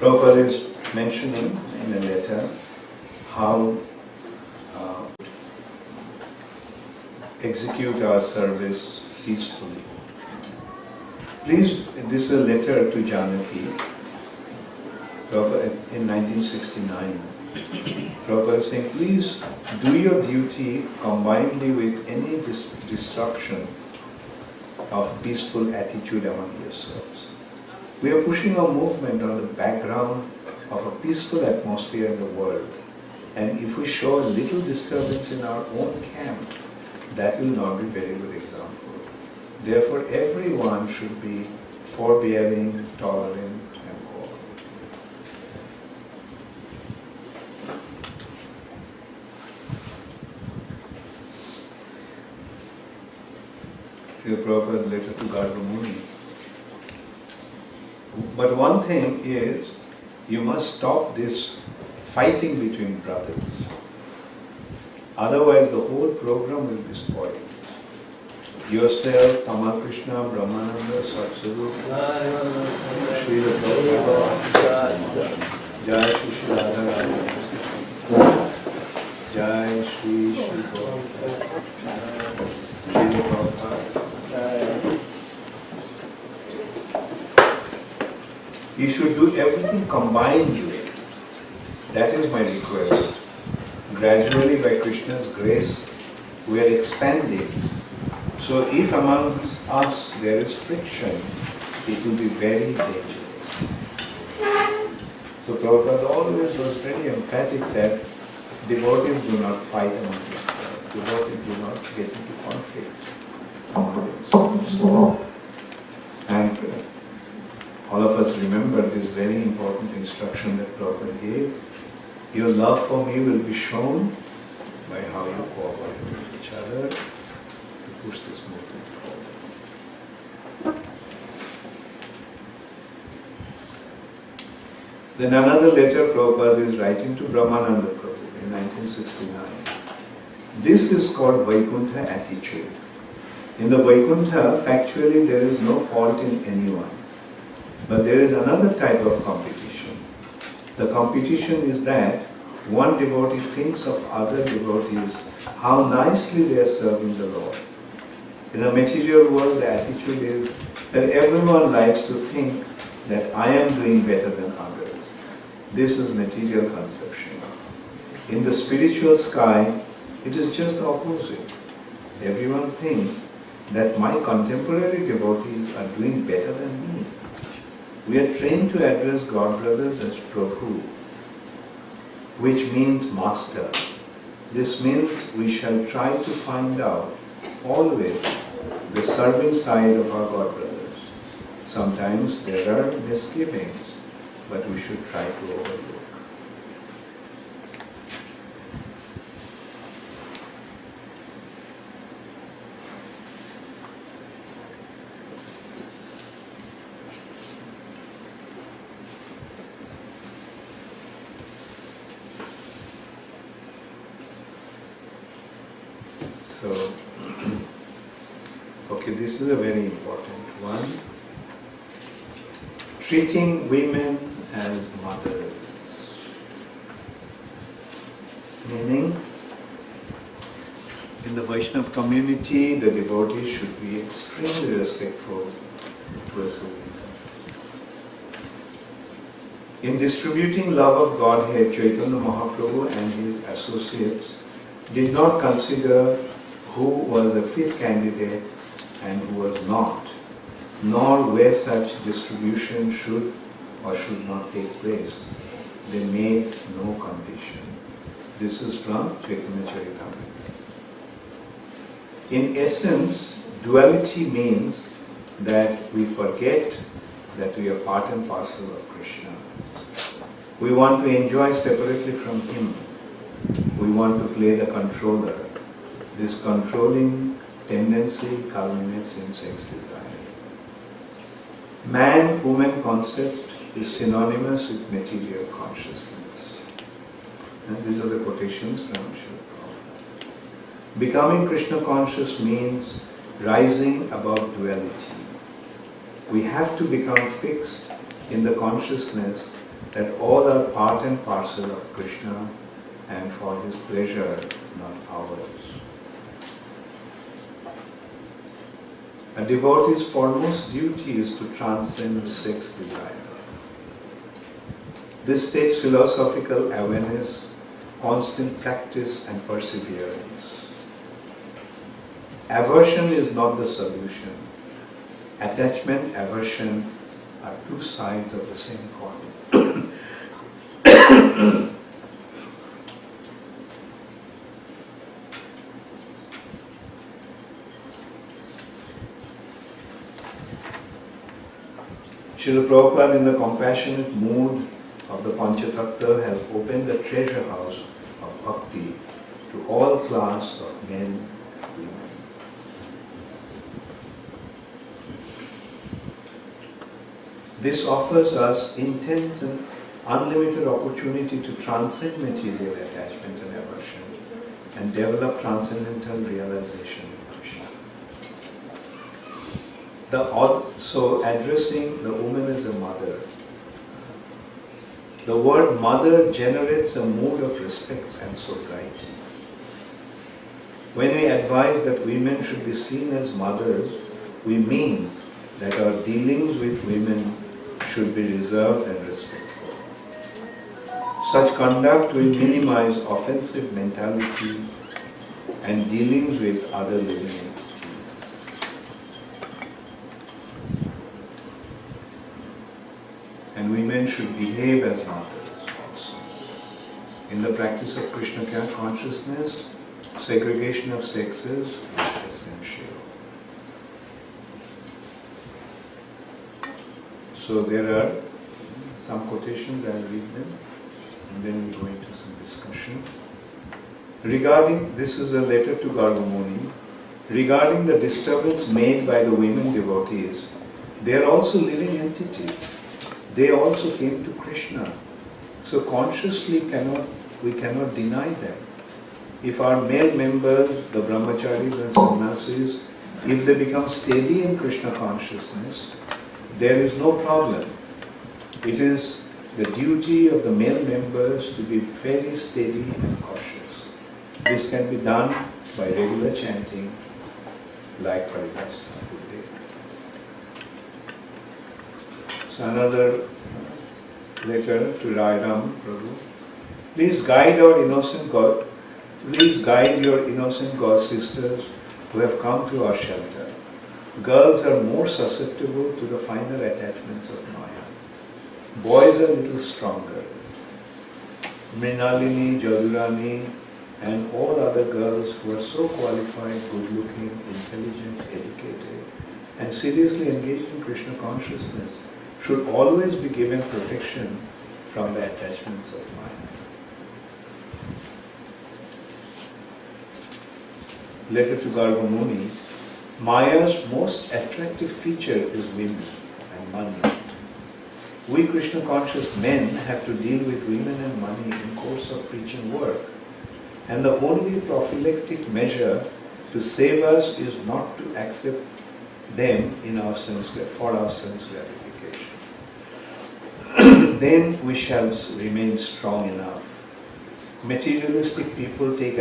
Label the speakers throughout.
Speaker 1: Prabhupada is mentioning in a letter how execute our service peacefully. Please, this is a letter to Janaki, Prabhupada in 1969. Prabhupada is saying, please do your duty combinedly with any disruption of peaceful attitude among yourselves. We are pushing our movement on the background of a peaceful atmosphere in the world. And if we show a little disturbance in our own camp, that will not be a very good example. Therefore, everyone should be forbearing, tolerant, and all. Srila Prabhupada's letter to Garba Muni. But one thing is, you must stop this fighting between brothers. Otherwise, the whole program will be spoiled. Yourself, Tamal Krishna, Brahmananda, Satsaru, Srila Prabhupada, Jai Shri Shri Radha, Jai Shri Shri Prabhupada, Srila Prabhupada. You should do everything combinedly. That is my request. Gradually, by Krishna's grace, we are expanding. So if amongst us there is friction, it will be very dangerous. So Prabhupada always was very emphatic that devotees do not fight among themselves. Devotees do not get into conflict among themselves. And all of us remember this very important instruction that Prabhupada gave. Your love for me will be shown by how you cooperate with each other to push this movement forward. Then another letter Prabhupada is writing to Brahmananda Prabhu in 1969. This is called Vaikuntha attitude. In the Vaikuntha, factually there is no fault in anyone. But there is another type of competition. The competition is that one devotee thinks of other devotees, how nicely they are serving the Lord. In the material world, the attitude is that everyone likes to think that I am doing better than others. This is material conception. In the spiritual sky, it is just the opposite. Everyone thinks that my contemporary devotees are doing better than me. We are trained to address God brothers as Prabhu, which means master. This means we shall try to find out always the serving side of our God brothers. Sometimes there are misgivings, but we should try to overlook. So, okay, this is a very important one. Treating women as mothers. Meaning, in the Vaishnava community, the devotee should be extremely respectful towards women. In distributing love of Godhead, Chaitanya Mahaprabhu and his associates did not consider who was a fit candidate and who was not, nor where such distribution should or should not take place. They made no condition. This is from Chaitanya Charitamrita. In essence, duality means that we forget that we are part and parcel of Krishna. We want to enjoy separately from Him. We want to play the controller. This controlling tendency culminates in sex desire. Man-woman concept is synonymous with material consciousness. And these are the quotations from Srila Prabhupada. Becoming Krishna conscious means rising above duality. We have to become fixed in the consciousness that all are part and parcel of Krishna and for his pleasure, not ours. A devotee's foremost duty is to transcend sex desire. This takes philosophical awareness, constant practice and perseverance. Aversion is not the solution. Attachment, aversion are two sides of the same coin. Srila Prabhupada, in the compassionate mood of the Panchatattva, has opened the treasure house of bhakti to all class of men and women. This offers us intense and unlimited opportunity to transcend material attachment and aversion and develop transcendental realization in Krishna. So addressing the woman as a mother, the word mother generates a mood of respect and sobriety. When we advise that women should be seen as mothers, we mean that our dealings with women should be reserved and respectful. Such conduct will minimize offensive mentality and dealings with other living entities. And women should behave as mothers also. In the practice of Krishna consciousness, segregation of sexes is essential. So there are some quotations, I'll read them, and then we'll go into some discussion. This is a letter to Gargamuni. Regarding the disturbance made by the women devotees, they are also living entities. They also came to Krishna. So consciously we cannot deny them. If our male members, the brahmacharis and sannyasis, if they become steady in Krishna consciousness, there is no problem. It is the duty of the male members to be very steady and cautious. This can be done by regular chanting, like Parivas Thakur did. So another letter to Rairam Prabhu. Please guide your innocent God sisters who have come to our shelter. Girls are more susceptible to the finer attachments of Maya. Boys are a little stronger. Mrinalini, Jadurani, and all other girls who are so qualified, good-looking, intelligent, educated, and seriously engaged in Krishna consciousness should always be given protection from the attachments of Maya. Letter to Gargamuni. Maya's most attractive feature is women and money. We Krishna conscious men have to deal with women and money in course of preaching work. And the only prophylactic measure to save us is not to accept them for our sense gratification. Then we shall remain strong enough. Materialistic people take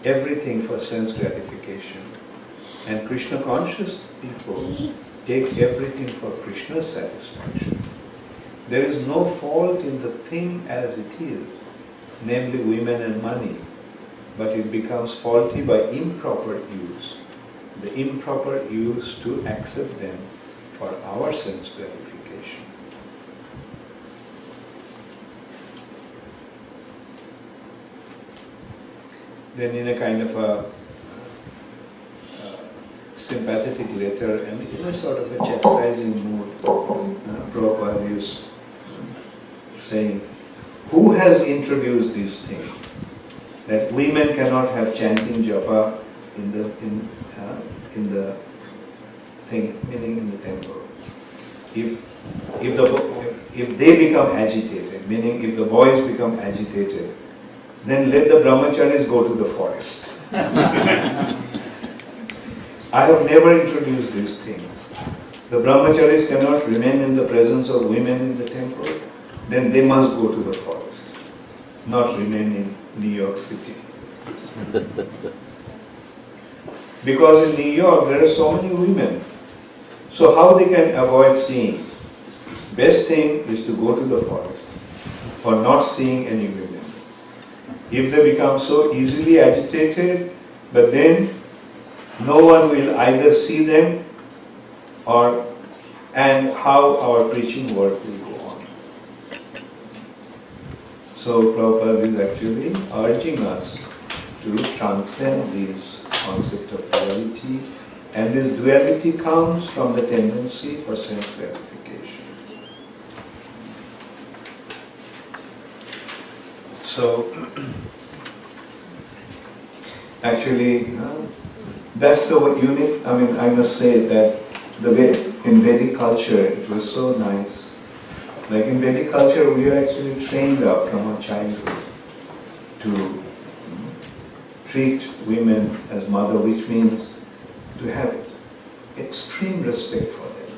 Speaker 1: everything for sense gratification, and Krishna conscious people take everything for Krishna's satisfaction. There is no fault in the thing as it is, namely women and money, but it becomes faulty by improper use. The improper use to accept them for our sense gratification. Then in a kind of a sympathetic letter and in a sort of a chastising mood, Prabhupada is saying, who has introduced these things? That women cannot have chanting japa in the thing, meaning in the temple. If they become agitated, meaning if the boys become agitated, then let the brahmacharis go to the forest. I have never introduced these things. The brahmacharis cannot remain in the presence of women in the temple. then they must go to the forest, not remain in New York City. Because in New York there are so many women. So how they can avoid seeing? Best thing is to go to the forest for not seeing any women. If they become so easily agitated, but then no one will either see them and how our preaching work will go on. So Prabhupada is actually urging us to transcend this concept of duality, and this duality comes from the tendency for sense gratification. So actually that's the unique, I must say that the way in Vedic culture it was so nice. Like in Vedic culture we are actually trained up from our childhood to treat women as mother, which means to have extreme respect for them.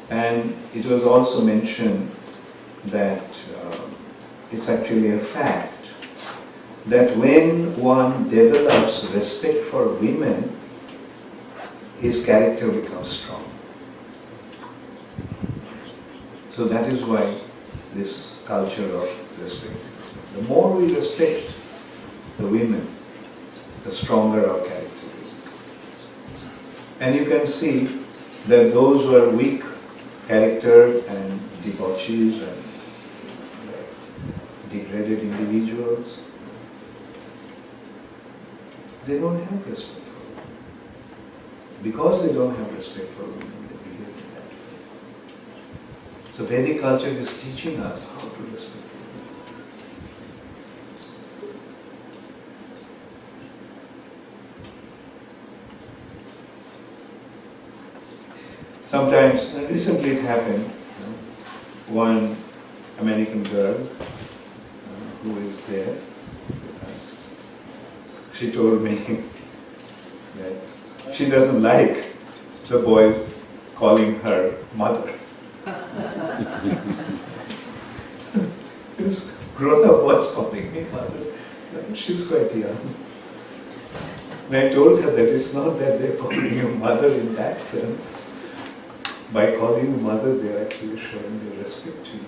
Speaker 1: And it was also mentioned that it's actually a fact that when one develops respect for women, his character becomes strong. So that is why this culture of respect. The more we respect the women, the stronger our character is. And you can see that those who are weak character and debauchees and degraded individuals, they don't have respect for women. Because they don't have respect for women, they behave in that way. So Vedic culture is teaching us how to respect women. Sometimes, recently it happened, one American girl who is there with us, she told me that she doesn't like the boys calling her mother. This grown-up was calling me mother. She's quite young. And I told her that it's not that they're calling you mother in that sense. By calling you mother, they're actually showing their respect to you.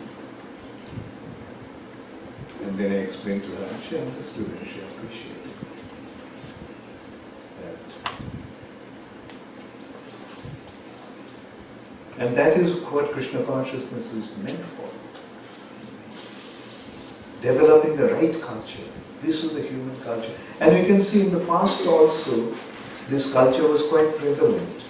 Speaker 1: And then I explained to her, she understood and she appreciated that. And that is what Krishna consciousness is meant for. Developing the right culture. This is the human culture. And we can see in the past also, this culture was quite prevalent.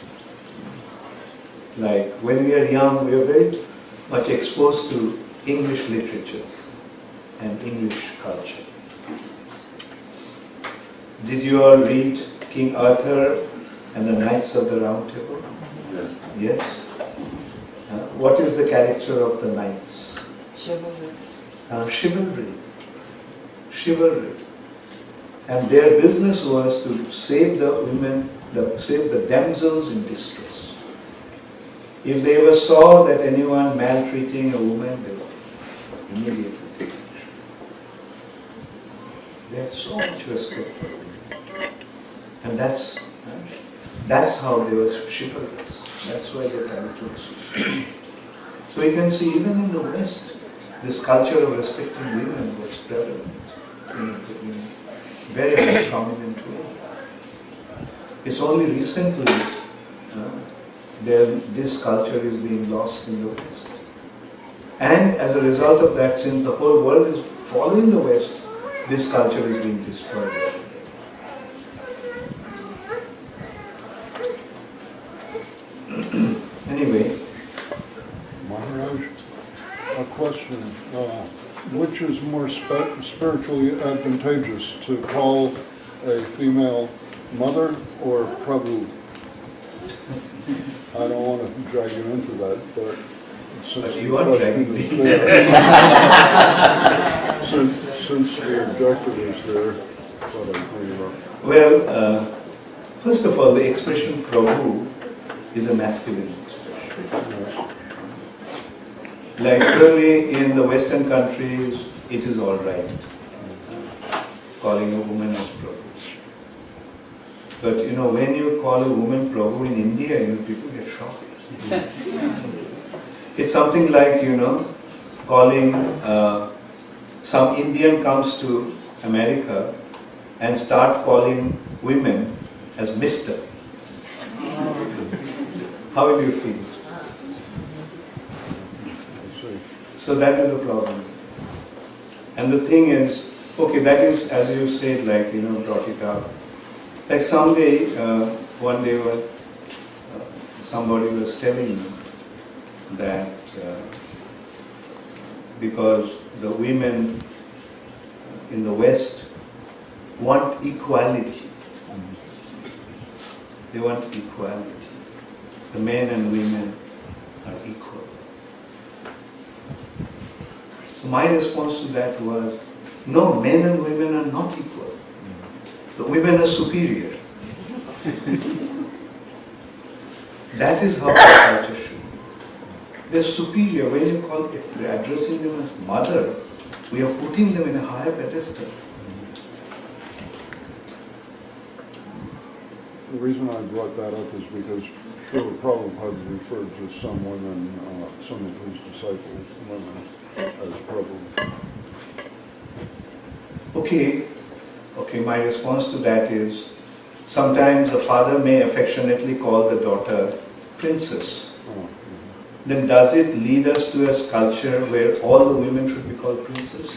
Speaker 1: Like when we are young, we are very much exposed to English literatures and English culture. Did you all read King Arthur and the Knights of the Round Table? Yes. Yes? What is the character of the knights?
Speaker 2: Chivalrous.
Speaker 1: Chivalry. Chivalry. And their business was to save the women, save the damsels in distress. If they ever saw that anyone maltreating a woman, they would immediately take action. They had so much respect for women. And that's how they were chivalrous. That's why their character was so. So you can see even in the West, this culture of respecting women was prevalent in very, very prominent way. It's only recently this culture is being lost in the West. And as a result of that, since the whole world is following the West, this culture is being destroyed. Anyway.
Speaker 3: Maharaj, a question. Which is more spiritually advantageous, to call a female mother or Prabhu? I don't want to drag you into that, but since
Speaker 1: you are dragging me.
Speaker 3: Since the objective is there, thought I'd bring it up.
Speaker 1: Well, first of all, the expression Prabhu is a masculine expression.
Speaker 3: Yes.
Speaker 1: Like really in the Western countries, it is all right, calling a woman as Prabhu. But you know, when you call a woman Prabhu in India, you know, people get shocked. It's something like, you know, calling, some Indian comes to America and start calling women as Mr. How will you feel? So that is the problem. And the thing is, okay, that is, as you said, like, you know, brought it up. Like someday, one day, somebody was telling me that because the women in the West want equality. They want equality. The men and women are equal. So my response to that was, no, men and women are not equal. The women are superior. That is how the culture should be. They're superior. When you call, if we're addressing them as mother, we are putting them in a higher pedestal.
Speaker 3: The reason I brought that up is because Srila Prabhupada referred to some women, some of his disciples, women, as Prabhu.
Speaker 1: Okay, my response to that is, sometimes a father may affectionately call the daughter princess. Then does it lead us to a culture where all the women should be called princess?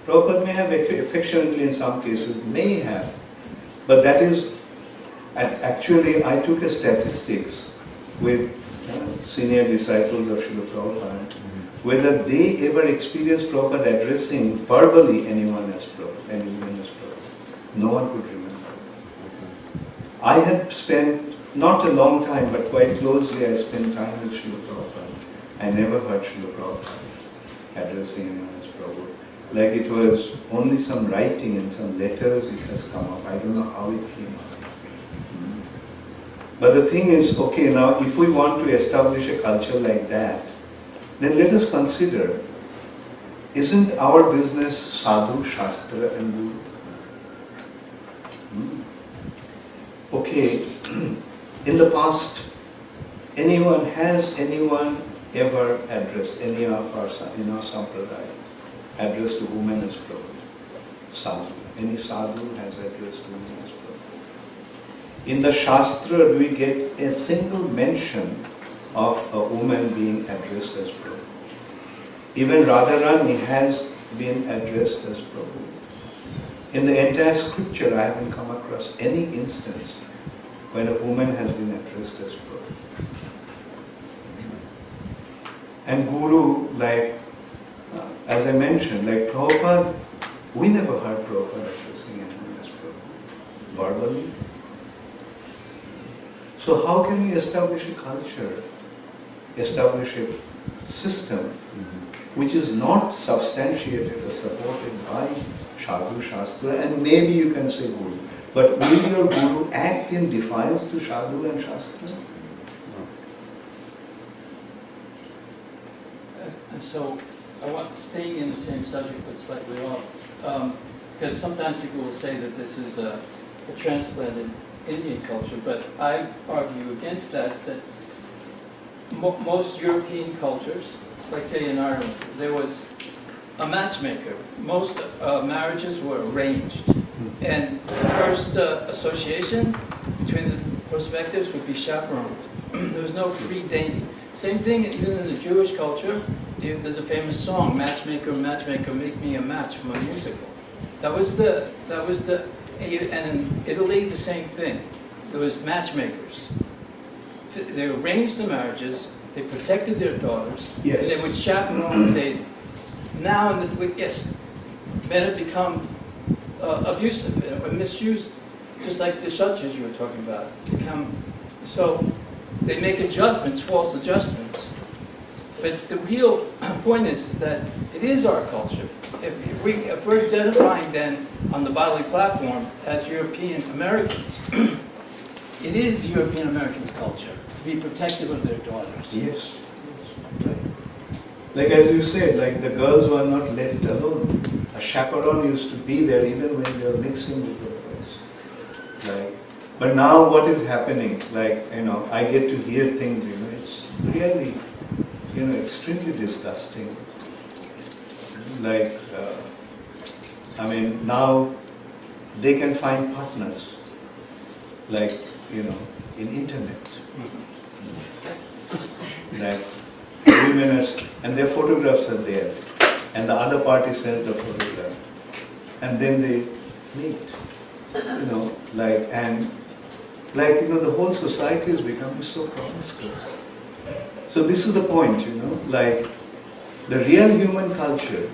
Speaker 1: Prabhupada may have affectionately in some cases, may have. But that is, actually I took a statistics with senior disciples of Srila Prabhupada, whether they ever experienced Prabhupada addressing verbally anyone as Prabhupada, any woman as Prabhupada. No one could remember. I had spent, not a long time, but quite closely, I spent time with Srila Prabhupada. I never heard Srila Prabhupada addressing anyone as Prabhupada. Like it was only some writing and some letters it has come up. I don't know how it came up. But the thing is, okay, now if we want to establish a culture like that, then let us consider, isn't our business sadhu, shastra and guru? Okay, in the past, has anyone ever addressed any of our, in our sampradaya, addressed to women as Prabhu? Sadhu. Any sadhu has addressed women as Prabhu? In the Shastra, do we get a single mention of a woman being addressed as Prabhu? Even Radharani has been addressed as Prabhu. In the entire scripture, I haven't come across any instance when a woman has been addressed as Prabhu. And Guru, like, as I mentioned, like Prabhupada, we never heard Prabhupada addressing anyone as Prabhu, verbally. So how can we establish a culture, establish a system which is not substantiated or supported by Sadhu, Shastra, and maybe you can say Guru. But will your Guru act in defiance to Sadhu and Shastra?
Speaker 2: And so, I want staying in the same subject but slightly off, because sometimes people will say that this is a transplanted Indian culture, but I argue against that most European cultures, like say in Ireland, there was a matchmaker. Most marriages were arranged, and the first association between the prospectives would be chaperoned. There was no free dating. Same thing even in the Jewish culture. There's a famous song, "Matchmaker, matchmaker, make me a match" from a musical. And in Italy, the same thing. There was matchmakers. They arranged the marriages, they protected their daughters,
Speaker 1: Yes.
Speaker 2: and they would chaperone the dating. Now, yes, men have become abusive or misused, just like the shutras you were talking about. So they make adjustments, false adjustments. But the real point is that it is our culture. If we're identifying then on the bodily platform as European Americans, it is European Americans' culture to be protective of their daughters.
Speaker 1: Yes. Like as you said, like the girls were not left alone. A chaperone used to be there even when they were mixing with the boys. Like, but now what is happening? Like, I get to hear things, it's really, extremely disgusting. Like, now they can find partners, like, in internet. Like, women are, and their photographs are there, and the other party sends the photograph, and then they meet, the whole society is becoming so promiscuous. So this is the point, like, the real human culture,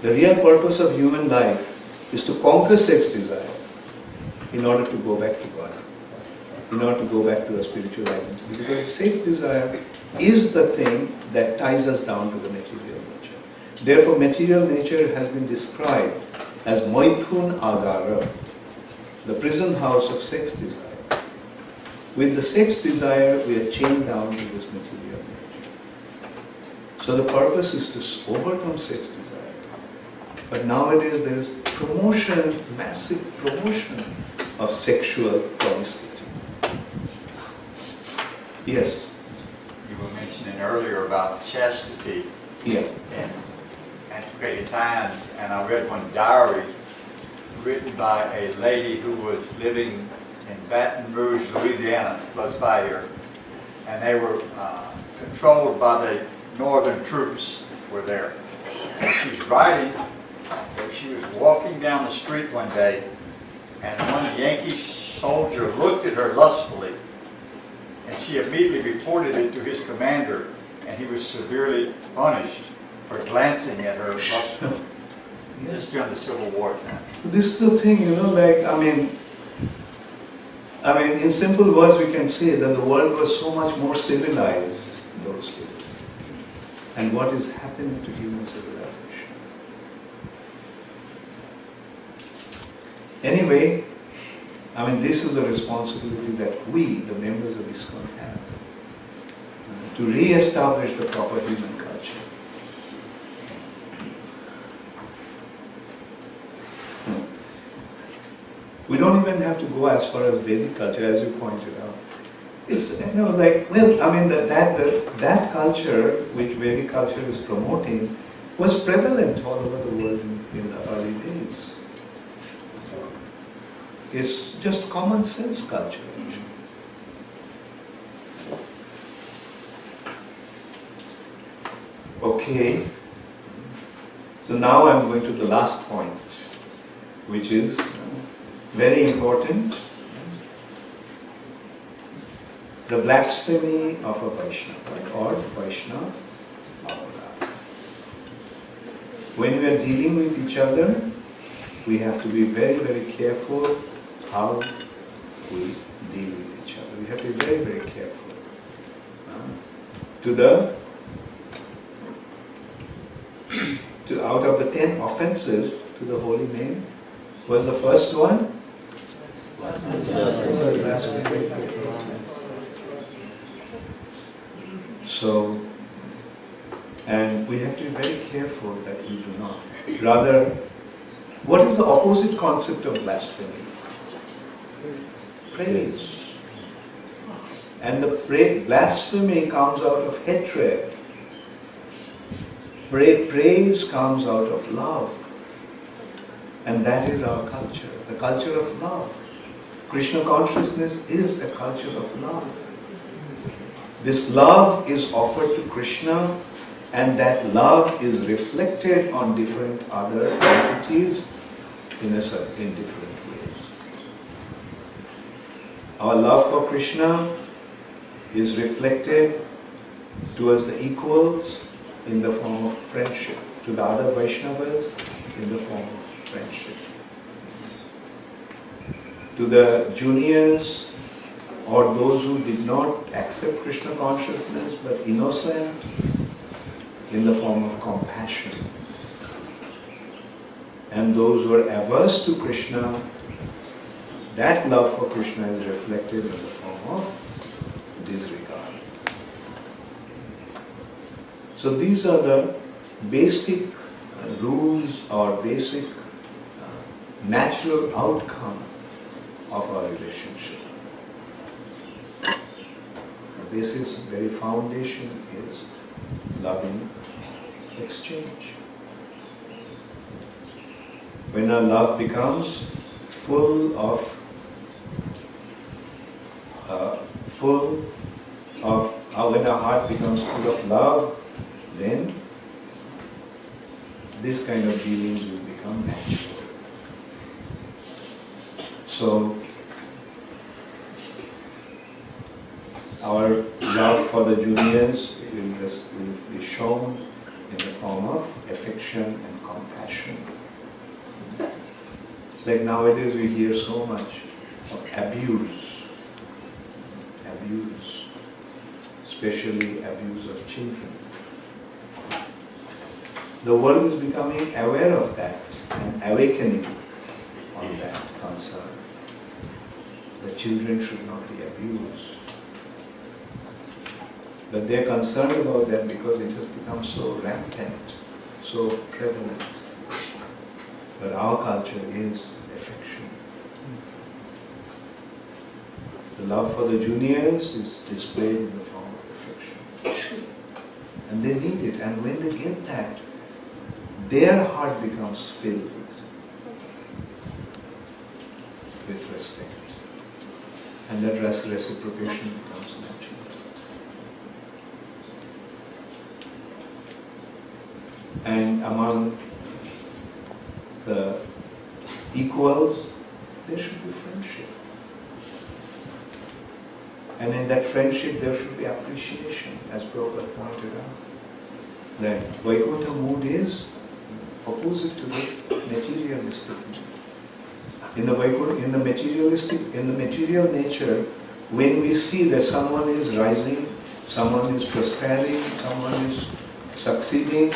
Speaker 1: the real purpose of human life is to conquer sex desire in order to go back to God, in order to go back to a spiritual identity. Because sex desire is the thing that ties us down to the material nature. Therefore, material nature has been described as Maithun Agara, the prison house of sex desire. With the sex desire, we are chained down to this material nature. So the purpose is to overcome sex desire. But nowadays there is promotion, massive promotion of sexual promiscuity. Yes?
Speaker 4: You were mentioning earlier about chastity
Speaker 1: Yeah.
Speaker 4: in antiquated times, and I read one diary written by a lady who was living in Baton Rouge, Louisiana, close by here, and they were controlled by the northern troops were there. And she's writing that she was walking down the street one day, and one Yankee soldier looked at her lustfully, and she immediately reported it to his commander, and he was severely punished for glancing at her lustfully. Just during the Civil War time.
Speaker 1: This is the thing, in simple words we can say that the world was so much more civilized in those days. And what is happening to human civilization? Anyway, this is a responsibility that we, the members of ISKCON, have to re-establish the proper human culture. We don't even have to go as far as Vedic culture, as you pointed out. It's, that culture which Vedic culture is promoting was prevalent all over the world in the early days. It's just common sense culture. Okay. So now I'm going to the last point, which is very important. The blasphemy of a Vaishnava or Vaishnava Apara. When we are dealing with each other, we have to be very, very careful how we deal with each other. We have to be very, very careful. Out of the 10 offenses to the holy name, was the first one? So, and we have to be very careful that we do not. Rather, what is the opposite concept of blasphemy? Praise. And the blasphemy comes out of hatred. Praise comes out of love. And that is our culture, the culture of love. Krishna consciousness is a culture of love. This love is offered to Krishna, and that love is reflected on different other entities in different ways. Our love for Krishna is reflected towards the equals in the form of friendship, to the other Vaishnavas in the form of friendship, to the juniors or those who did not accept Krishna consciousness but innocent, in the form of compassion, and those who are averse to Krishna, that love for Krishna is reflected in the form of disregard. So these are the basic rules or basic natural outcome of our relationship. The basis, very foundation is loving exchange. When our love becomes full of when our heart becomes full of love, then this kind of dealings will become natural. So, our love for the juniors will be shown in the form of affection and compassion. Like nowadays we hear so much of abuse, especially abuse of children. The world is becoming aware of that and awakening on that concern. The children should not be abused. But they are concerned about that because it has become so rampant, so prevalent. But our culture is affection. The love for the juniors is displayed in the form of affection. And they need it. And when they get that, their heart becomes filled with respect. And that reciprocation becomes natural. And among the equals, there should be friendship. And in that friendship, there should be appreciation, as Prabhupada pointed out. That Vaikuntha mood is opposite to the materialistic mood. In the material nature, when we see that someone is rising, someone is prospering, someone is succeeding,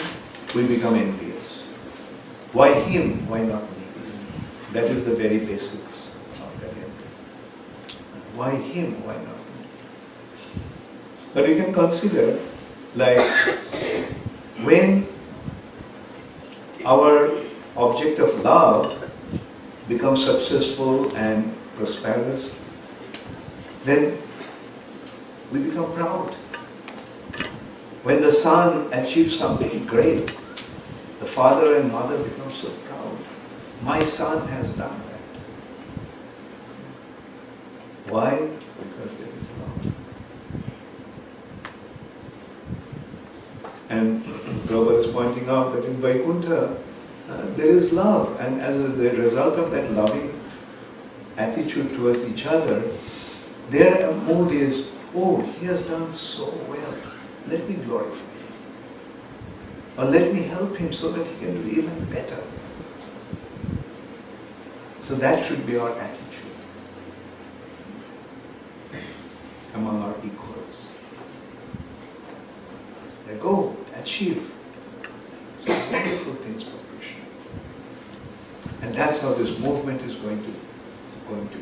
Speaker 1: we become envious. Why him? Why not me? That is the very basics of that envy. Why him? Why not me? But you can consider, like, when our object of love becomes successful and prosperous, then we become proud. When the son achieves something great, the father and mother become so proud. My son has done that. Why? Because there is love. And Prabhupada is pointing out that in Vaikuntha, there is love, and as a result of that loving attitude towards each other, their mood is, oh, he has done so well, let me glorify him. Or let me help him so that he can do even better. So that should be our attitude among our equals. Like, go, achieve some wonderful things for Krishna. And that's how this movement is going to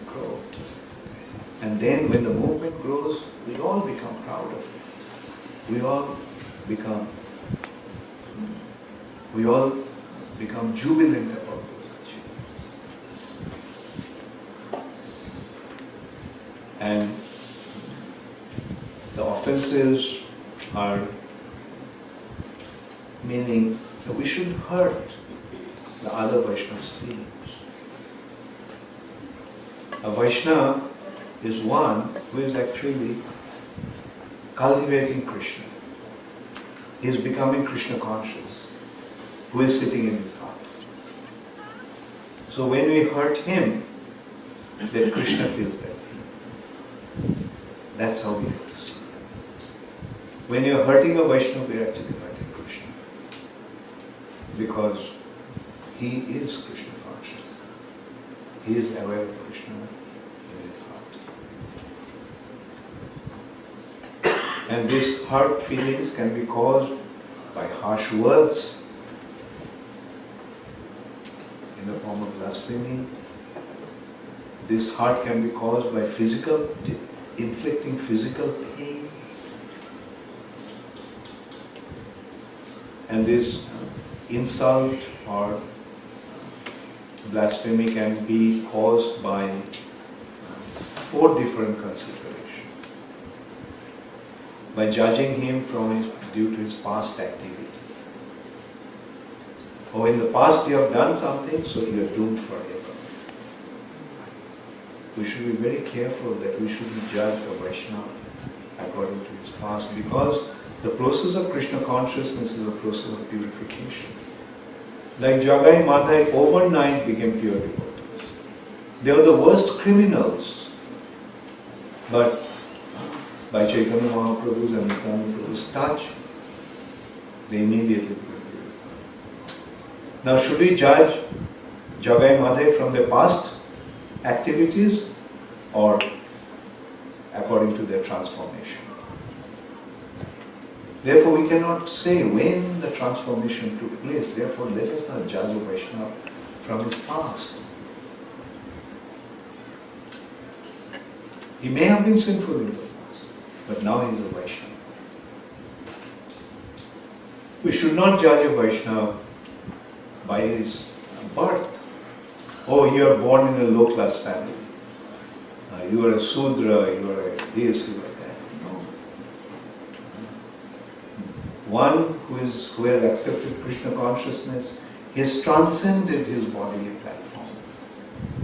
Speaker 1: grow. And then when the movement grows, we all become proud of it. We all become jubilant about those achievements. And the offenses are meaning that we shouldn't hurt the other Vaishnav's feelings. A Vaishnava is one who is actually cultivating Krishna. He is becoming Krishna conscious, who is sitting in his heart. So when we hurt him, then Krishna feels that. That's how we works. When you are hurting a Vaishnava, we are actually hurting Krishna. Because he is Krishna conscious. He is aware of Krishna in his heart. And these hurt feelings can be caused by harsh words in the form of blasphemy. This hurt can be caused by inflicting physical pain. And this insult or blasphemy can be caused by 4 different considerations. By judging him due to his past activity. Or in the past you have done something, so you are doomed forever. We should be very careful that we shouldn't judge a Vaishnava according to his past, because the process of Krishna consciousness is a process of purification. Like Jagai Madhai overnight became pure devotees. They were the worst criminals. But by Chaitanya Mahaprabhu's and Nityananda Prabhu's touch, they immediately became purified. Now should we judge Jagai Madhai from their past activities or according to their transformation? Therefore, we cannot say when the transformation took place. Therefore, let us not judge a Vaishnava from his past. He may have been sinful in the past, but now he is a Vaishnava. We should not judge a Vaishnava by his birth. Oh, you are born in a low-class family. You are a Sudra, you are a this, you are that. No. One who has accepted Krishna consciousness, he has transcended his bodily platform.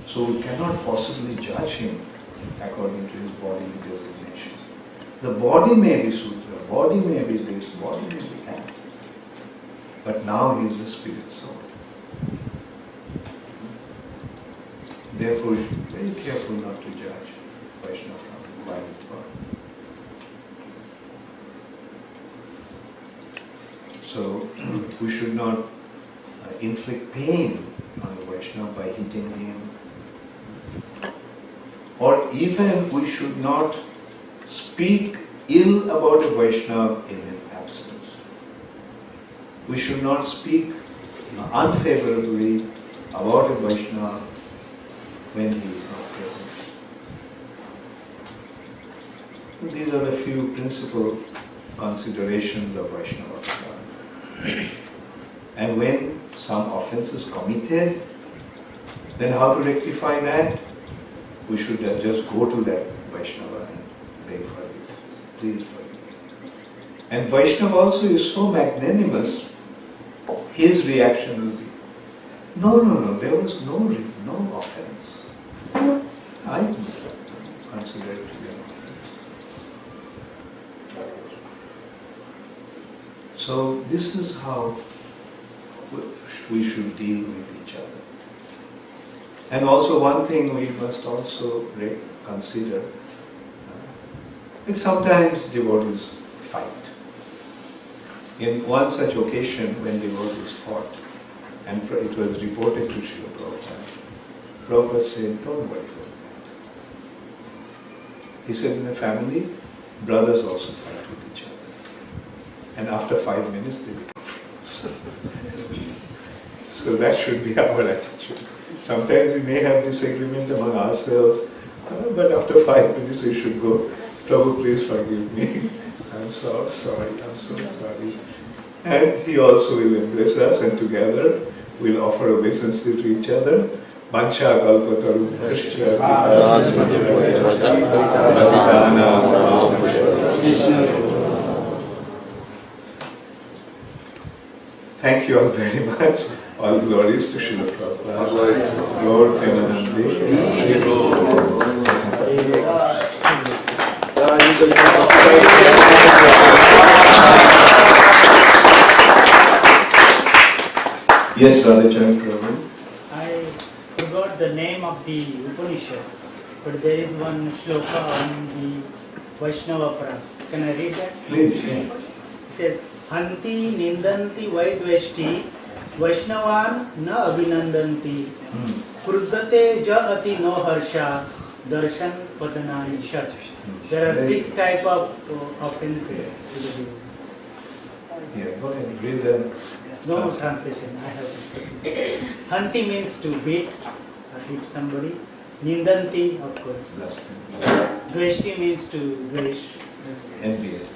Speaker 1: So we cannot possibly judge him according to his bodily designation. The body may be Sudra, body may be this, body may be that. But now he is a spirit soul. Therefore, we should be very careful not to judge Vaishnava by his birth. So, we should not inflict pain on a Vaishnava by hitting him. Or even we should not speak ill about a Vaishnava in his absence. We should not speak unfavorably about a Vaishnava when he is not present. So these are the few principal considerations of Vaishnava. And when some offense is committed, then how to rectify that? We should just go to that Vaishnava and beg forgiveness. Please forgive me. And Vaishnava also is so magnanimous, his reaction will be, no, there was no offense. I consider it to be an offense. So this is how we should deal with each other. And also one thing we must also consider, that sometimes devotees fight. In one such occasion when devotees fought, and it was reported to Srila Prabhupada, Prabhupada said, don't worry about that. He said, in a family, brothers also fight with each other. And after 5 minutes, they become friends. So that should be our attitude. Sometimes we may have disagreement among ourselves, but after 5 minutes we should go, Prabhu, please forgive me. I'm so sorry, I'm so sorry. And he also will embrace us, and together we'll offer obeisances to each other. Mancha kalpataru bhashya Thank you all very much. All glories to Srila Prabhupada. Lord Premanande. Yes, Radhachan Prabhu.
Speaker 5: I forgot the name of the Upanishad, but there is one shloka on the Vaishnava Pras. Can I read that?
Speaker 1: Please.
Speaker 5: It says, Hanti nindanti vaidveshti Vaishnavan na abhinandanti Kruddate ja ati no harsha darshan padanani shat. There are 6 types of offenses to the devotees.
Speaker 1: Yeah, go ahead, read them.
Speaker 5: No translation, I have to. Hanti means to beat or hit somebody. Nindanti, of course. Dveshti means to dvesh.
Speaker 1: Envious.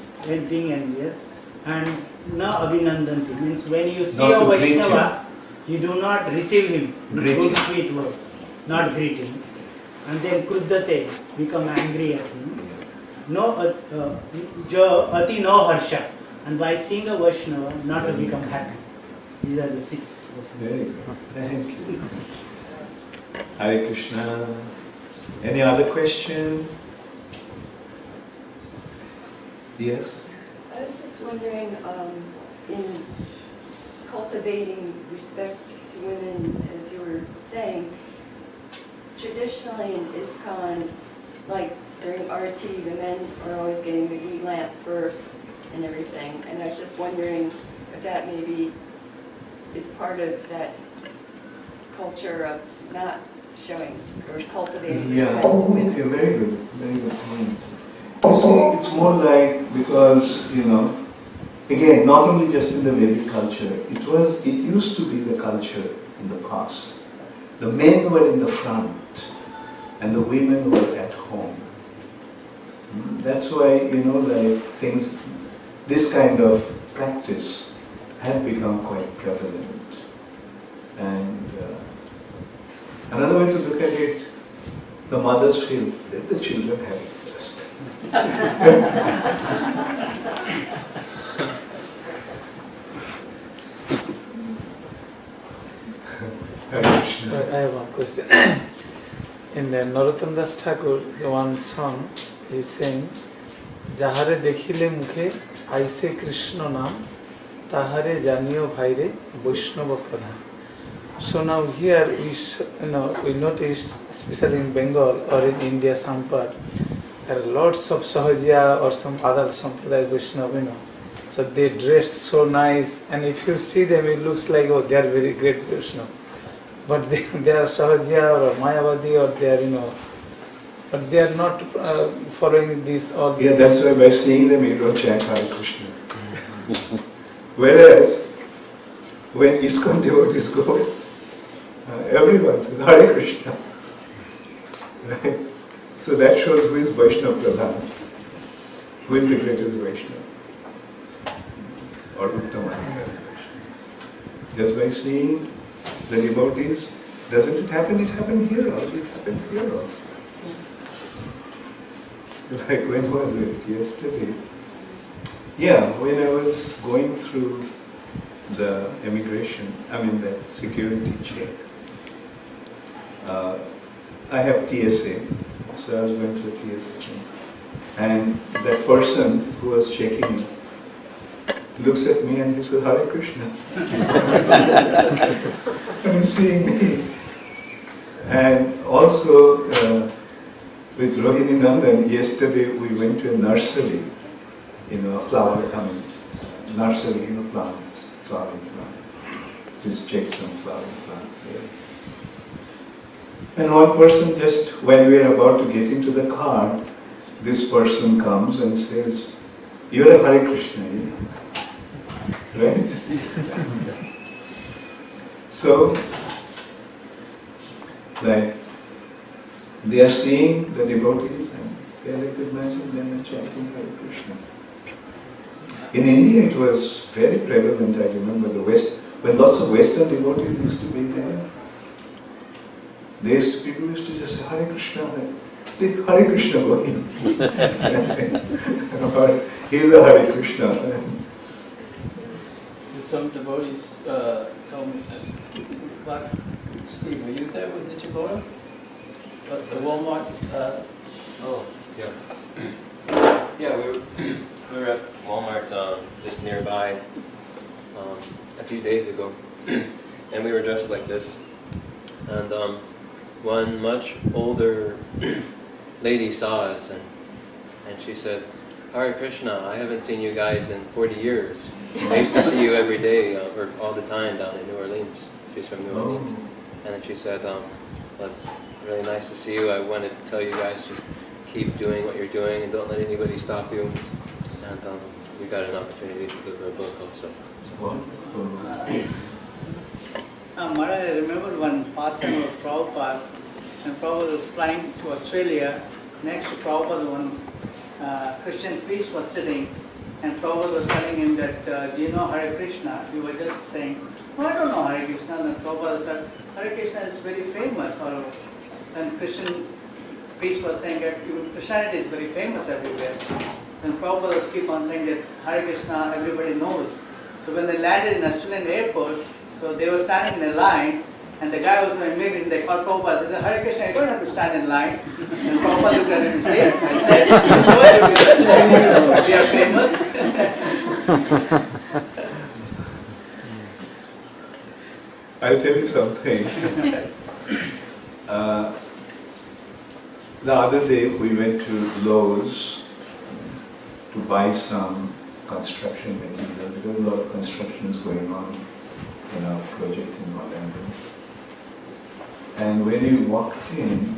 Speaker 5: Being envious. And na abhinandanti means when you see
Speaker 1: Not
Speaker 5: a
Speaker 1: to greet
Speaker 5: Vaishnava, you do not receive him with
Speaker 1: Greet
Speaker 5: good
Speaker 1: him.
Speaker 5: sweet words, not greet him. And then kruddate, become angry at him. No, jo ati no harsha, and by seeing a Vaishnava, not to become happy. These are the 6.
Speaker 1: Very good. Thank you. Hare Krishna. Any other question? Yes?
Speaker 6: I was just wondering, in cultivating respect to women, as you were saying, traditionally in ISKCON, like during RT, the men are always getting the ghee lamp first and everything. And I was just wondering if that maybe is part of that culture of not showing or cultivating respect to women.
Speaker 1: Okay, very good point. You see, it's more like, because, again, not only just in the Vedic culture, it used to be the culture in the past. The men were in the front and the women were at home. That's why, things, this kind of practice had become quite prevalent. And another way to look at it, the mothers feel, let the children have it first.
Speaker 7: I have one question. In Narottam Das Thakur's one song, he is saying, Jahare dekhile mukhe aise Krishna nam, tahare janiyo bhaire Vaishnava pradhan. So now here we noticed, especially in Bengal or in India, some part, there are lots of Sahaja or some other Sampradaya Vaishnava, So they dressed so nice, and if you see them, it looks like, oh, they are very great Vaishnava. But they are Sahaja or Mayavadi or they are, but they are not following this or this.
Speaker 1: Yeah, that's why by seeing them, you don't chant Hare Krishna. Whereas, when ISKCON devotees go, everyone says Hare Krishna. Right? So that shows who is Vaishnava Pradhan, who is the greatest Vaishnava, or Uttama. Just by seeing the devotees, doesn't it happen? It happened here also. It happened here also. Like when was it? Yesterday. Yeah, when I was going through the immigration, the security check. I have TSA, so I was going through TSA thing. And that person who was checking me looks at me and he says, Hare Krishna. And he's seeing me. And also, with Rohini Nandan, yesterday we went to a nursery, a flower, nursery, plants, flowering plants. Just check some flowering plants there. And one person just, when we are about to get into the car, this person comes and says, you're a Hare Krishna, right? So, like, they are seeing the devotees and they are recognizing them and chanting Hare Krishna. In India it was very prevalent, I remember, when lots of Western devotees used to be there, people used to just say Hare Krishna, Hare Krishna going. Or he is a Hare Krishna.
Speaker 2: Some devotees told me that, Steve, were you there with the Jabora? The Walmart?
Speaker 8: Oh, yeah. Yeah, we were at Walmart just nearby a few days ago, and we were dressed like this. And one much older lady saw us, and she said, Hare Krishna, I haven't seen you guys in 40 years. I used to see you every day or all the time down in New Orleans. She's from New Orleans. And then she said, well, it's really nice to see you. I wanted to tell you guys, just keep doing what you're doing and don't let anybody stop you. And we got an opportunity to give her a book also.
Speaker 5: Maharaj, I remember one pastime of Prabhupada, and Prabhupada was flying to Australia. Next to Prabhupada, one Christian priest was sitting, and Prabhupada was telling him that, do you know Hare Krishna? He was just saying, oh, I don't know Hare Krishna. And Prabhupada said, Hare Krishna is very famous. And Christian priest was saying that even Christianity is very famous everywhere. And Prabhupada keep on saying that Hare Krishna everybody knows. So when they landed in Australian airport, so they were standing in a line, and the guy was immediately, they called Prabhupada, they said, Hare Krishna, you don't have to stand in line. And Prabhupada looked at him and said, we are famous.
Speaker 1: I'll tell you something. The other day we went to Lowe's to buy some construction material because a lot of construction is going on in our project in Orlando. And when we walked in,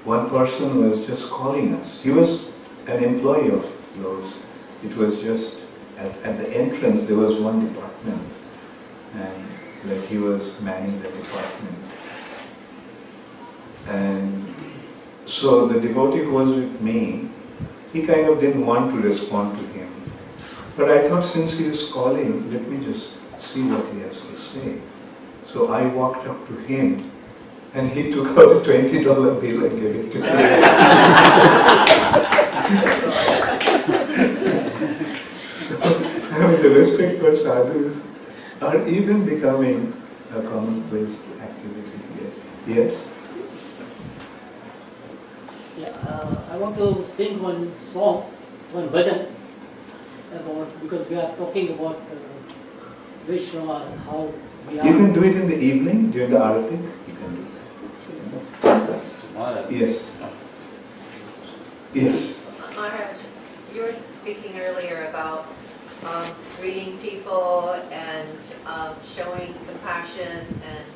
Speaker 1: one person was just calling us. He was an employee of Lowe's. It was just at the entrance there was one department, and like he was manning the department. And so the devotee who was with me, he kind of didn't want to respond to him. But I thought since he is calling, let me just see what he has to say. So I walked up to him and he took out a $20 bill and gave it to me. So, I mean, the respect for sadhus are even becoming a commonplace activity here. Yes?
Speaker 9: I want to sing one song, one bhajan, because we are talking about Vaisnava and how we are.
Speaker 1: You can do it in the evening during the arati. You can do that. Yes. Yes.
Speaker 10: Maharaj, you were speaking earlier about greeting people and showing compassion, and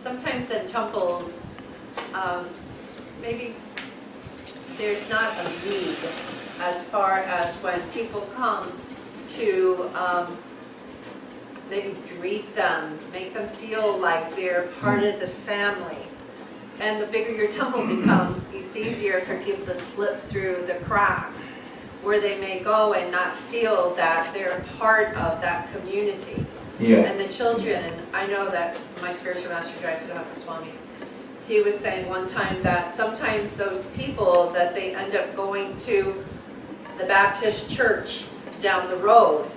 Speaker 10: sometimes in temples, maybe there's not a need as far as when people come to maybe greet them, make them feel like they're part of the family. And the bigger your temple becomes, it's easier for people to slip through the cracks where they may go and not feel that they're part of that community.
Speaker 1: Yeah.
Speaker 10: And the children, I know that my spiritual master, Jayapataka Swami, he was saying one time that sometimes those people that they end up going to the Baptist church down the road,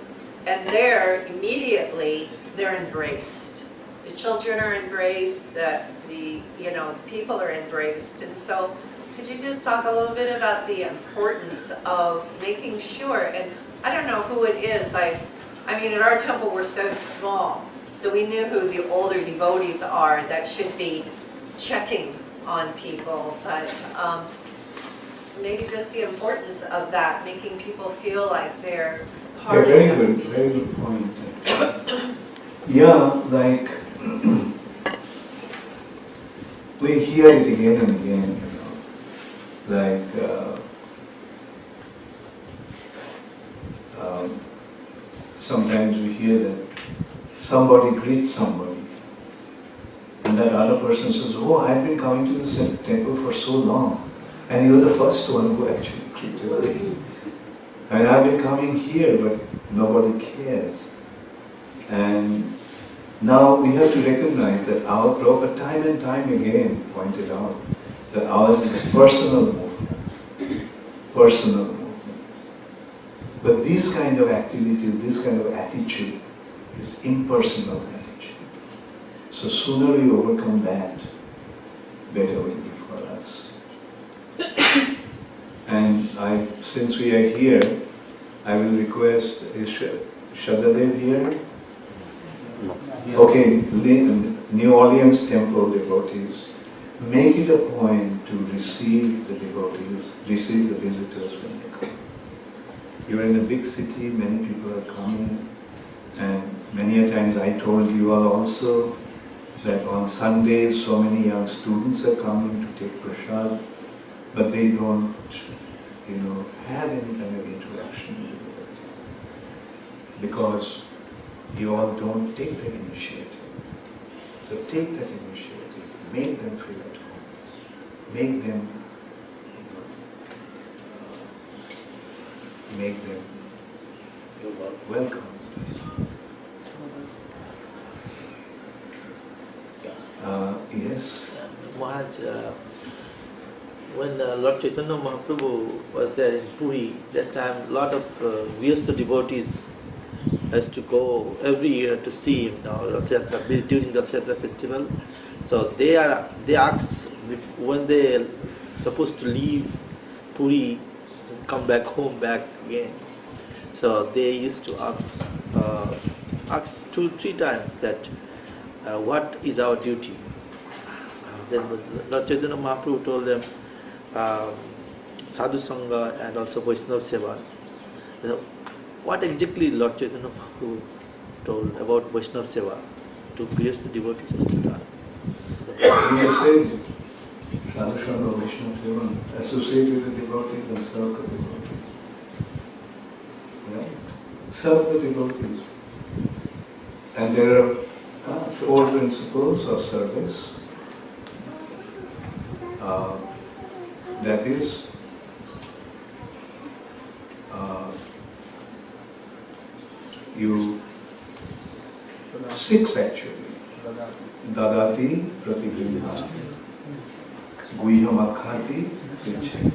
Speaker 10: and there immediately they're embraced. The children are embraced, the people are embraced. And so could you just talk a little bit about the importance of making sure, and I don't know who it is, I mean in our temple we're so small, so we knew who the older devotees are that should be checking on people, but maybe just the importance of that, making people feel like they're part of it.
Speaker 1: Very good point. Yeah, like we hear it again and again, like sometimes we hear that somebody greets somebody, and that other person says, oh, I've been coming to this temple for so long, and you're the first one who actually greeted me. And I've been coming here, but nobody cares. And now we have to recognize that our Prabhupada time and time again pointed out that ours is a personal movement. Personal movement. But this kind of activity, this kind of attitude is impersonal attitude. So sooner we overcome that, better will be for us. And since we are here, I will request, is Shadadev here? Okay, New Orleans Temple devotees, make it a point to receive the devotees, receive the visitors when they come. You are in a big city, many people are coming, and many a times I told you all also that on Sundays so many young students are coming to take prasad, but they don't, have any kind of interaction with the devotees, because you all don't take the initiative. So take that initiative, make them feel at home, make them make them welcome. Yes.
Speaker 11: Maharaj, when Lord Chaitanya Mahaprabhu was there in Puri, that time a lot of Vyasta devotees has to go every year to see him during the Rath Yatra festival. So they ask when they supposed to leave Puri, come back home back again. So they used to ask 2-3 times that what is our duty. Then Lord Chaitanya Mahaprabhu told them Sadhu Sangha and also Vaisnava Seva. What exactly Lord Chaitanya Mahaprabhu told about Vaisnava Seva to Grihastha devotees has to done?
Speaker 1: He has said Sadhu Sangha Vaisnava Seva, associate with the devotees and serve the devotees. Right? Serve the devotees. And there are 4 principles of service. That is, you 6 actually. Dadati Pratigriha, Guihamakhati Pichai,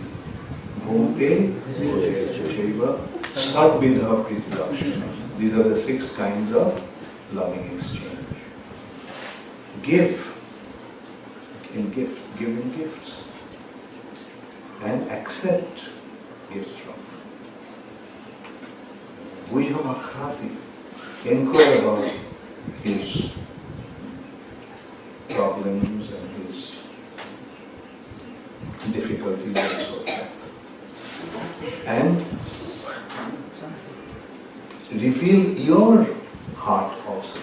Speaker 1: Bhumte Chaiva, Sadvidha Pritilakshana. These are the 6 kinds of loving exchange. Give in gifts, and accept gifts from them. Guihamakhati, inquire about his problems and his difficulties and so forth. And reveal your heart also.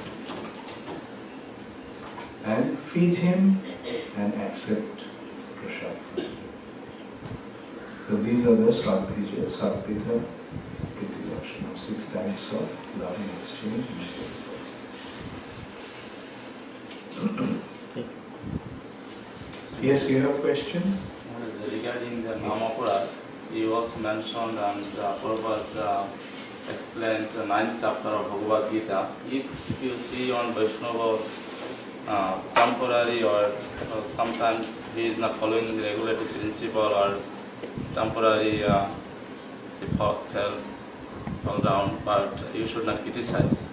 Speaker 1: And feed him and accept prasad. So these are the Sadvidha Pritilakshana, 6 types of loving exchange. Yes, you have a question?
Speaker 12: Regarding the Namapura, you also mentioned and Prabhupada explained the 9th chapter of Bhagavad Gita. If you see on Vaishnava temporary or sometimes he is not following the regulative principle or temporary fall down, but you should not criticize.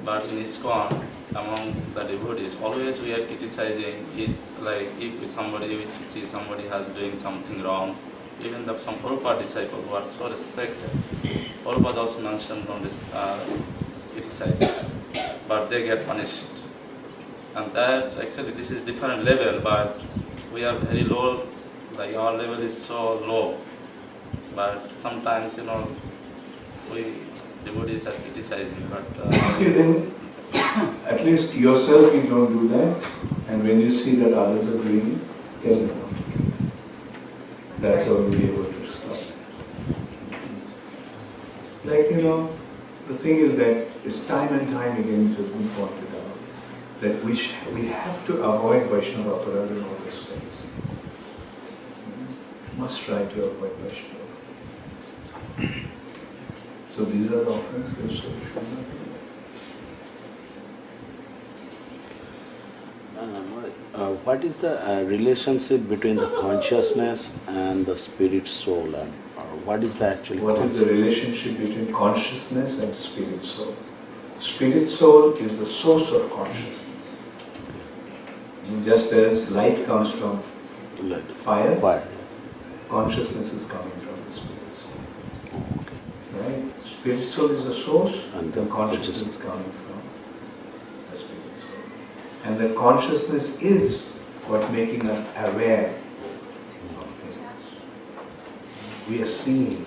Speaker 12: But in ISKCON, among the devotees, always we are criticizing. Is like if somebody, we see somebody has doing something wrong, even some Prabhupada disciples who are so respected, Prabhupada also mentioned on this criticize, but they get punished. And that actually this is different level, but we are very low, like our level is so low. But sometimes, we devotees are criticizing, but...
Speaker 1: Okay, then at least yourself you don't do that, and when you see that others are doing it, tell them. That's how you'll be able to stop. Like, the thing is that it's time and time again it has been pointed out that we have to avoid Vaishnava aparadha in all respects. Must try to avoid Vaishnava. So these are the offenses, so we should not do that.
Speaker 13: What is the relationship between the consciousness and the spirit soul? And what is the actual?
Speaker 1: What is the relationship between consciousness and spirit soul? Spirit soul is the source of consciousness. Just as light comes from fire, consciousness is coming from the spirit soul. Right? Spirit soul is the source, and the consciousness is coming from the spirit soul. And the consciousness is what making us aware of things. We are seeing,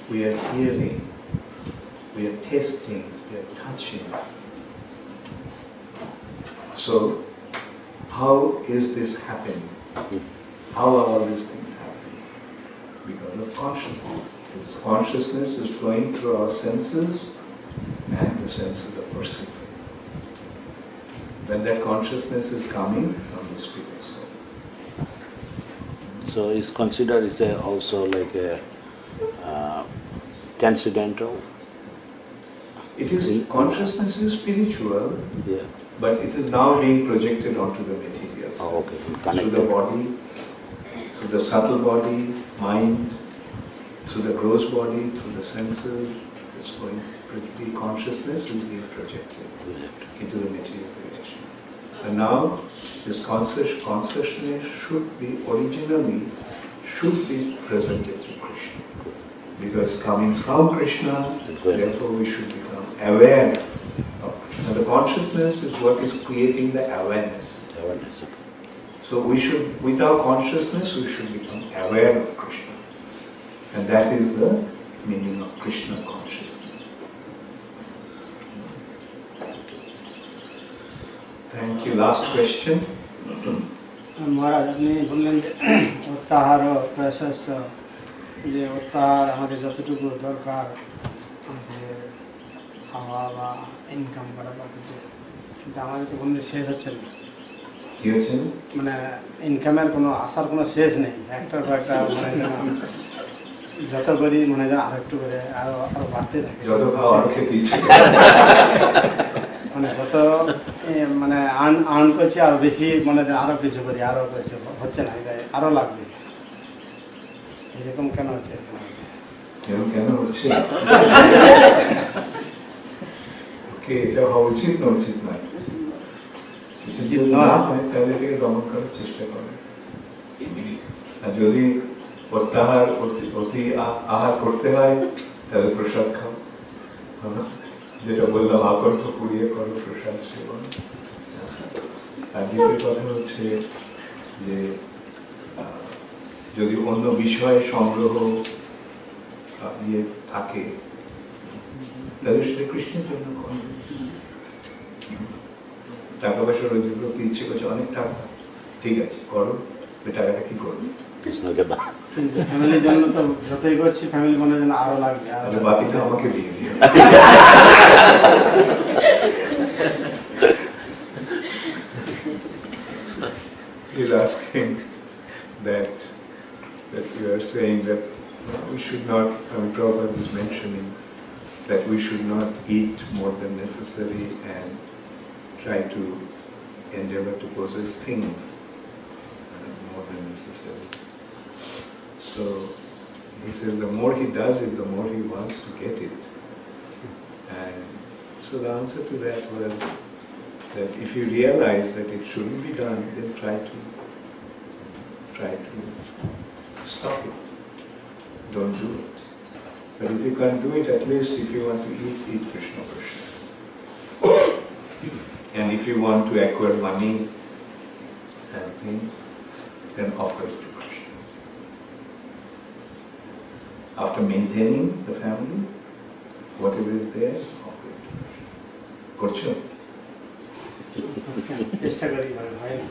Speaker 1: we are hearing, we are tasting, we are touching. So, how is this happening? How are all these things happening? Because of consciousness. This consciousness is flowing through our senses, and the senses are perceiving. When that consciousness is coming from the spirit soul.
Speaker 13: So it's considered also like transcendental?
Speaker 1: It is, consciousness is spiritual,
Speaker 13: Yeah.
Speaker 1: but it is now being projected onto the material side.
Speaker 13: Oh, okay.
Speaker 1: Through
Speaker 13: Connected.
Speaker 1: the body, through the subtle body, mind, through the gross body, through the senses, it's going, the consciousness is being projected into the material creation. And now, this consciousness should be presented to Krishna. Because coming from Krishna, therefore we should become aware of Krishna. The consciousness is what is creating the awareness.
Speaker 13: Awareness.
Speaker 1: So we should, with our consciousness, we should become aware of Krishna. And that is the meaning of Krishna consciousness. Thank you. Last question.
Speaker 14: মহারাজ আপনি বললেন যে অত্যাহার প্রয়াস যে অত্যাহার আমাদের যতটুকু দরকার আমাদের খাওয়া বা ইনকাম করা বা কিছু, কিন্তু আমাদের তো কোনো শেষ হচ্ছে না।
Speaker 1: কি হচ্ছে?
Speaker 14: মানে ইনকামের কোনো আসার কোনো শেষ নেই, একটার পর একটা মানে যত করি মনে হয় আরো একটু করে আরো আরো বাড়তে থাকে,
Speaker 1: যত খাওয়া আরো খেতে ইচ্ছে
Speaker 14: মানে যত মানে আর্ন করছি আরো বেশি মনে হয় আরো কিছু করি, আরো কিছু হচ্ছে না, এটা আরো লাগবে। এরকম কেন হচ্ছে?
Speaker 1: কেন হচ্ছে? এটা হওয়া উচিত না, উচিত নয়। যদি না হয় তাহলে এটাকে দমন করার চেষ্টা করে। আর যদি প্রত্যাহার অতি আহার করতে হয় তাহলে প্রসাদ খাও, যেটা বললাম আকর্ষ পুড়িয়ে করো প্রসাদ সেবন। আর দ্বিতীয় কথা হচ্ছে যে যদি অন্য বিষয় সংগ্রহ ইয়ে থাকে তাহলে সেটা কৃষ্ণের জন্য করো। টাকা পয়সা রোজগার করতে ইচ্ছে করছে, অনেক টাকা, ঠিক আছে করো, ওই টাকাটা কি করবে?
Speaker 14: ফ্যামিলির জন্য তো যতই করছি ফ্যামিলি মনে হয় আরো লাগবে,
Speaker 1: আরো বাকিটা আমাকে দিয়ে দিও। He's asking that you are saying that we should not, Prabhupada is mentioning that we should not eat more than necessary and try to endeavor to possess things more than necessary. So he says the more he does it, the more he wants to get it. And so the answer to that was that if you realize that it shouldn't be done, then try to stop it. Don't do it. But if you can't do it, at least if you want to eat Krishna Krishna. And if you want to acquire money and things, then offer it to Krishna. After maintaining the family, whatever is there, offer it to Krishna. Korcho?
Speaker 14: চেষ্টা করি, হয় না।